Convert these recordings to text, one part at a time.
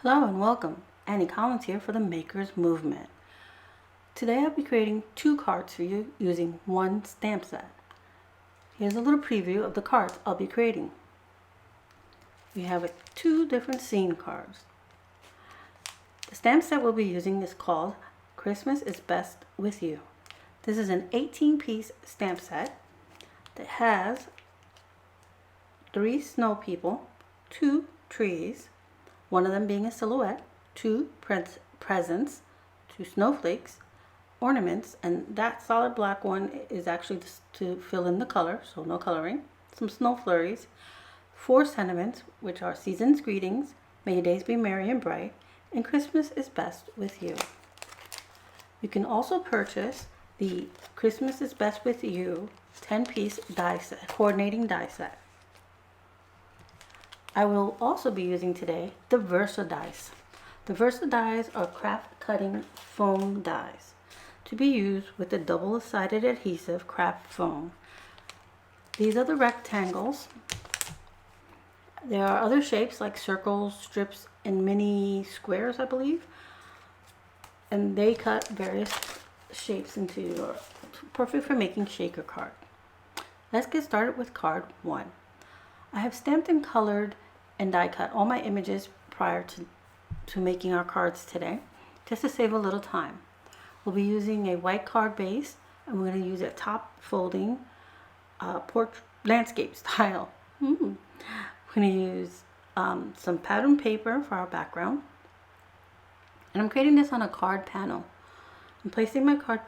Hello and welcome. Annie Collins here for the Makers Movement. Today I'll be creating 2 cards for you using 1 stamp set. Here's a little preview of the cards I'll be creating. We have 2 different scene cards. The stamp set we'll be using is called Christmas is Best with You. This is an 18-piece stamp set that has 3 snow people, 2 trees, one of them being a silhouette, 2 presents, 2 snowflakes, ornaments, and that solid black one is actually just to fill in the color, so no coloring, some snow flurries, 4 sentiments, which are season's greetings, may your days be merry and bright, and Christmas is best with you. You can also purchase the Christmas is Best with You 10-piece die set, coordinating die set. I will also be using today the Versa dies. The Versa dies are craft cutting foam dies to be used with the double-sided adhesive craft foam. These are the rectangles. There are other shapes like circles, strips, and mini squares, I believe. And they cut various shapes into your perfect for making shaker card. Let's get started with card 1. I have stamped and colored and die cut all my images prior to making our cards today, just to save a little time. We'll be using a white card base, and we're going to use a top folding landscape style. We're going to use some pattern paper for our background, and I'm creating this on a card panel. I'm placing my pattern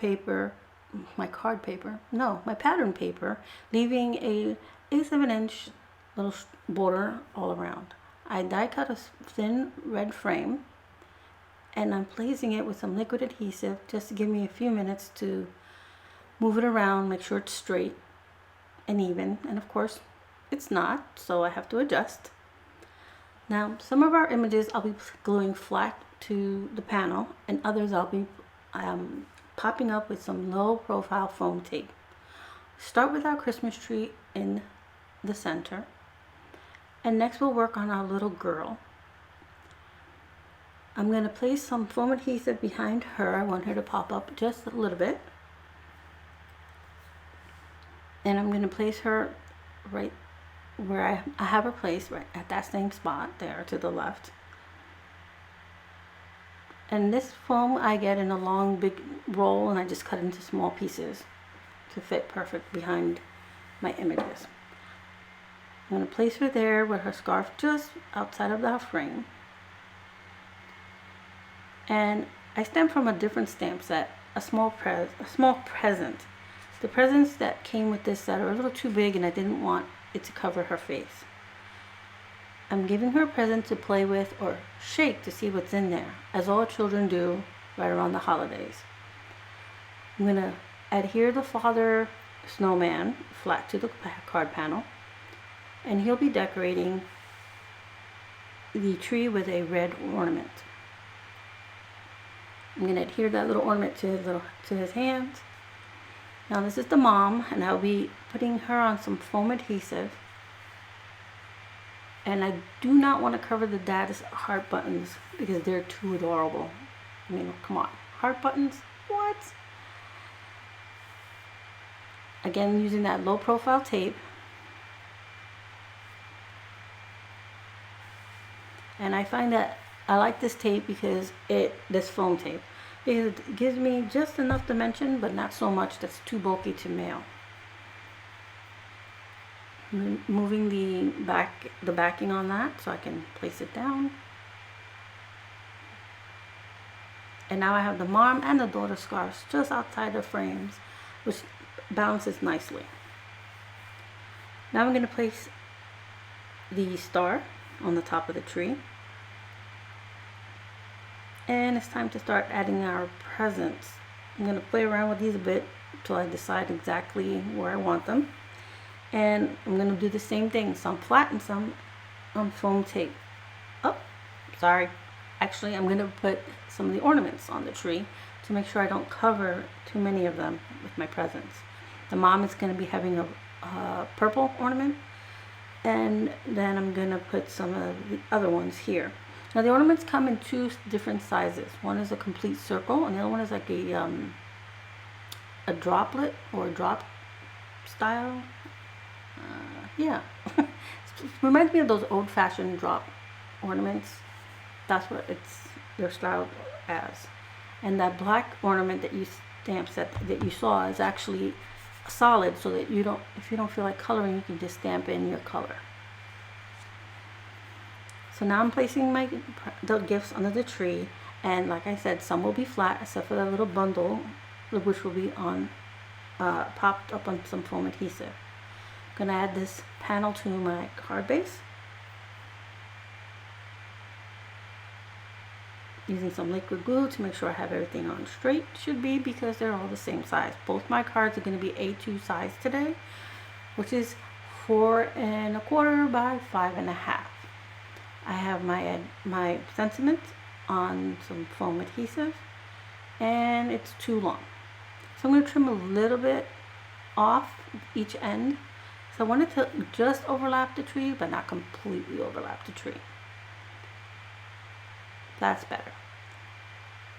paper, leaving a 7-inch little border all around. I die cut a thin red frame, and I'm placing it with some liquid adhesive just to give me a few minutes to move it around, make sure it's straight and even, and of course it's not, so I have to adjust. Now some of our images I'll be gluing flat to the panel, and others I'll be popping up with some low profile foam tape. Start with our Christmas tree in the center. And next we'll work on our little girl. I'm going to place some foam adhesive behind her. I want her to pop up just a little bit. And I'm going to place her right where I have her placed, right at that same spot there to the left. And this foam I get in a long big roll, and I just cut into small pieces to fit perfect behind my images. I'm going to place her there with her scarf just outside of the frame. And I stamped from a different stamp set, a small present. The presents that came with this set are a little too big, and I didn't want it to cover her face. I'm giving her a present to play with or shake to see what's in there, as all children do right around the holidays. I'm going to adhere the father snowman flat to the card panel, and he'll be decorating the tree with a red ornament. I'm going to adhere that little ornament to his hands. Now this is the mom, and I'll be putting her on some foam adhesive. And I do not want to cover the dad's heart buttons because they're too adorable. I mean, come on, heart buttons? What? Again, using that low profile tape. And I find that I like this tape because this foam tape, because it gives me just enough dimension, but not so much that's too bulky to mail. Moving the backing on that so I can place it down. And now I have the mom and the daughter scarves just outside the frames, which balances nicely. Now I'm going to place the star on the top of the tree, and it's time to start adding our presents. I'm going to play around with these a bit until I decide exactly where I want them, and I'm going to do the same thing, some flat and some on foam tape. Actually I'm going to put some of the ornaments on the tree to make sure I don't cover too many of them with my presents. The mom is going to be having a purple ornament, and then I'm going to put some of the other ones here. Now the ornaments come in two different sizes. One is a complete circle, and the other one is like a droplet or a drop style. Yeah, it reminds me of those old-fashioned drop ornaments. That's what they're styled as. And that black ornament that you that you saw is actually solid, so that if you don't feel like coloring, you can just stamp in your color. So now I'm placing the gifts under the tree, and like I said, some will be flat except for that little bundle, which will be on popped up on some foam adhesive. I'm gonna add this panel to my card base using some liquid glue to make sure I have everything on straight. Should be, because they're all the same size. Both my cards are going to be A2 size today, which is 4 1/4 by 5 1/2. I have my sentiment on some foam adhesive, and it's too long, so I'm going to trim a little bit off each end. So I want it to just overlap the tree, but not completely overlap the tree. That's better.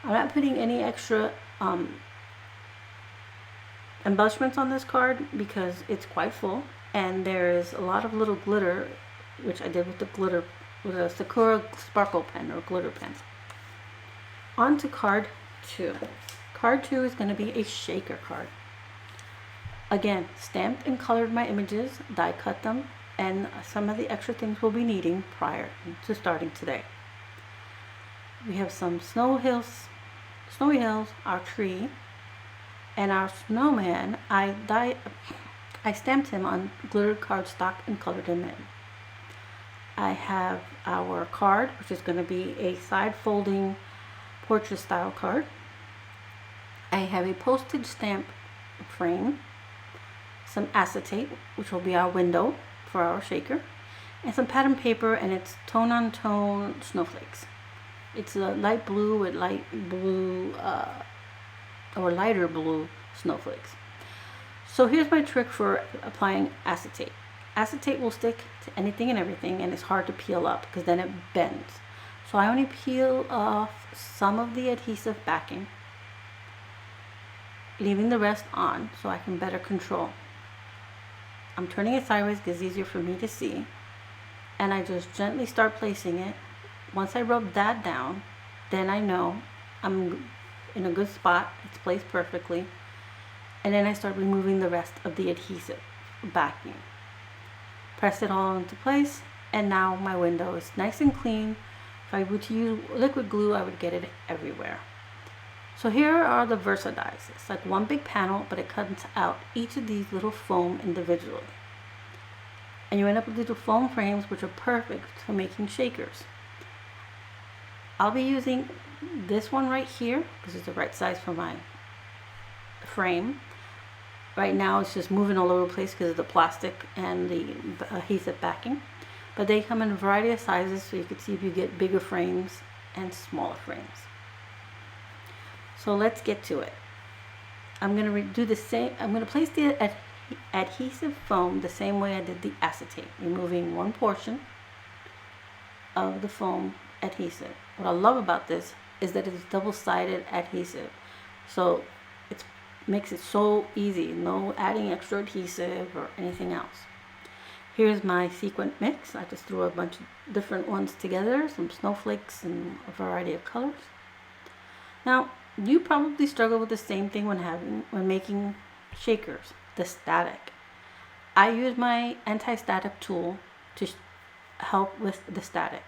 I'm not putting any extra embellishments on this card because it's quite full, and there's a lot of little glitter, which I did with a Sakura sparkle pen or glitter pen. On to card 2. Card 2 is going to be a shaker card. Again, stamped and colored my images, die cut them, and some of the extra things we'll be needing prior to starting today. We have some snowy hills, our tree, and our snowman. I stamped him on glittered cardstock and colored him in. I have our card, which is going to be a side folding portrait style card. I have a postage stamp frame, some acetate, which will be our window for our shaker, and some pattern paper, and it's tone on tone snowflakes. It's a light blue with light blue or lighter blue snowflakes. So here's my trick for applying acetate. Acetate will stick to anything and everything, and it's hard to peel up because then it bends. So I only peel off some of the adhesive backing, leaving the rest on so I can better control. I'm turning it sideways because it's easier for me to see, and I just gently start placing it. Once I rub that down, then I know I'm in a good spot, it's placed perfectly, and then I start removing the rest of the adhesive backing. Press it all into place, and now my window is nice and clean. If I were to use liquid glue, I would get it everywhere. So here are the Versa dies. It's like one big panel, but it cuts out each of these little foam individually. And you end up with little foam frames, which are perfect for making shakers. I'll be using this one right here because it's the right size for my frame. Right now it's just moving all over the place because of the plastic and the adhesive backing. But they come in a variety of sizes, so you can see if you get bigger frames and smaller frames. So let's get to it. I'm going to do the same. I'm going to place the adhesive foam the same way I did the acetate, removing one portion of the foam adhesive. What I love about this is that it's double-sided adhesive, so it makes it so easy. No adding extra adhesive or anything else. Here's my sequin mix. I just threw a bunch of different ones together, some snowflakes and a variety of colors. Now, you probably struggle with the same thing when making shakers, the static. I use my anti-static tool to help with the static.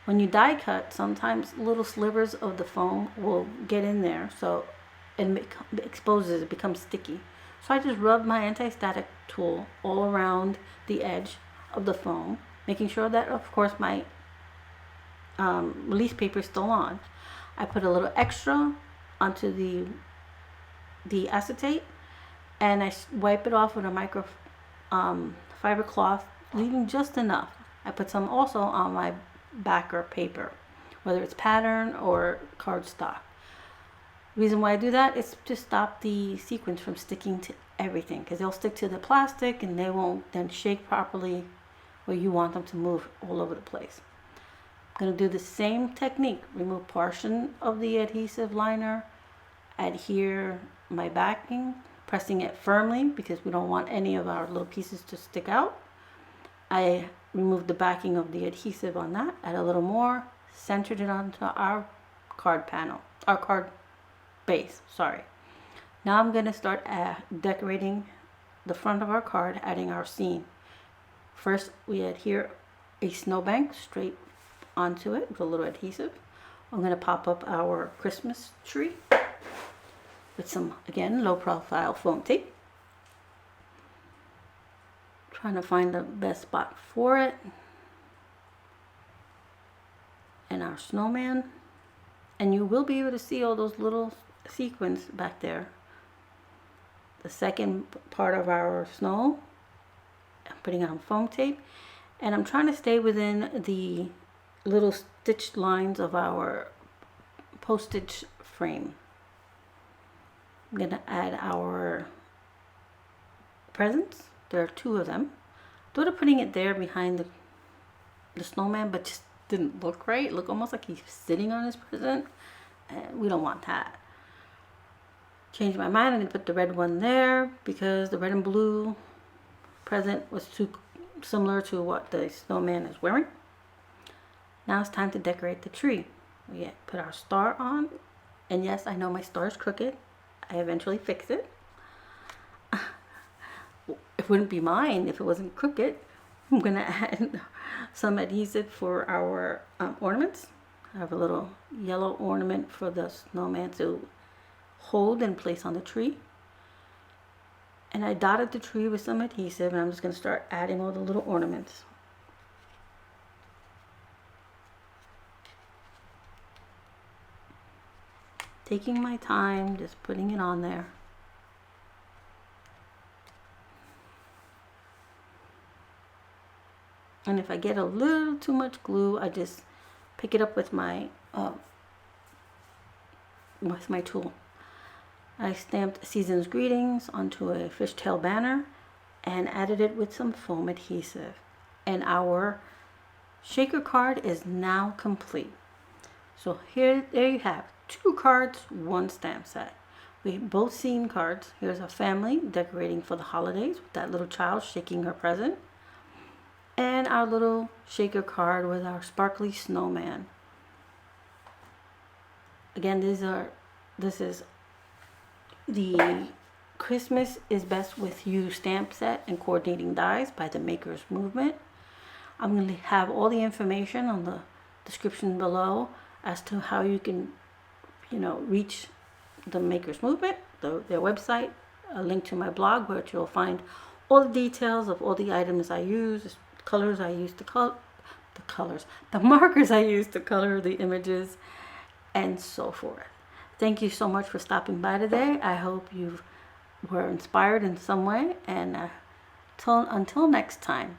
When you die cut, sometimes little slivers of the foam will get in there, so it exposes, it becomes sticky. So I just rub my anti-static tool all around the edge of the foam, making sure that, of course, my release paper is still on. I put a little extra onto the acetate, and I wipe it off with a micro fiber cloth, leaving just enough. I put some also on my backer paper, whether it's pattern or cardstock. The reason why I do that is to stop the sequins from sticking to everything, because they'll stick to the plastic and they won't then shake properly where you want them to move all over the place. going to do the same technique. Remove portion of the adhesive liner, adhere my backing, pressing it firmly because we don't want any of our little pieces to stick out. I removed the backing of the adhesive on that, add a little more, centered it onto our card panel, our card base, sorry. Now I'm going to start decorating the front of our card, adding our scene. First, we adhere a snowbank straight onto it with a little adhesive. I'm going to pop up our Christmas tree with some, again, low profile foam tape. Trying to find the best spot for it. And our snowman. And you will be able to see all those little sequins back there. The second part of our snow, I'm putting it on foam tape. And I'm trying to stay within the little stitched lines of our postage frame. I'm going to add our presents. There are 2 of them. Thought of putting it there behind the snowman, but just didn't look right. It looked almost like he's sitting on his present. And we don't want that. Changed my mind. I'm going to put the red one there because the red and blue present was too similar to what the snowman is wearing. Now it's time to decorate the tree. We put our star on. And yes, I know my star is crooked. I eventually fixed it. It wouldn't be mine if it wasn't crooked. I'm going to add some adhesive for our ornaments. I have a little yellow ornament for the snowman to hold and place on the tree. And I dotted the tree with some adhesive, and I'm just going to start adding all the little ornaments. Taking my time, just putting it on there. And if I get a little too much glue, I just pick it up with my tool. I stamped Season's Greetings onto a fishtail banner and added it with some foam adhesive. And our shaker card is now complete. So there you have 2 cards, 1 stamp set. We both seen cards. Here's a family decorating for the holidays with that little child shaking her present. And our little shaker card with our sparkly snowman. Again, this is the Christmas is Best With You stamp set and coordinating dies by the Makers Movement. I'm going to have all the information on the description below as to how you can, reach the Makers Movement, their website, a link to my blog where you'll find all the details of all the items I use, colors I use to the markers I use to color the images, and so forth. Thank you so much for stopping by today. I hope you were inspired in some way, and until next time,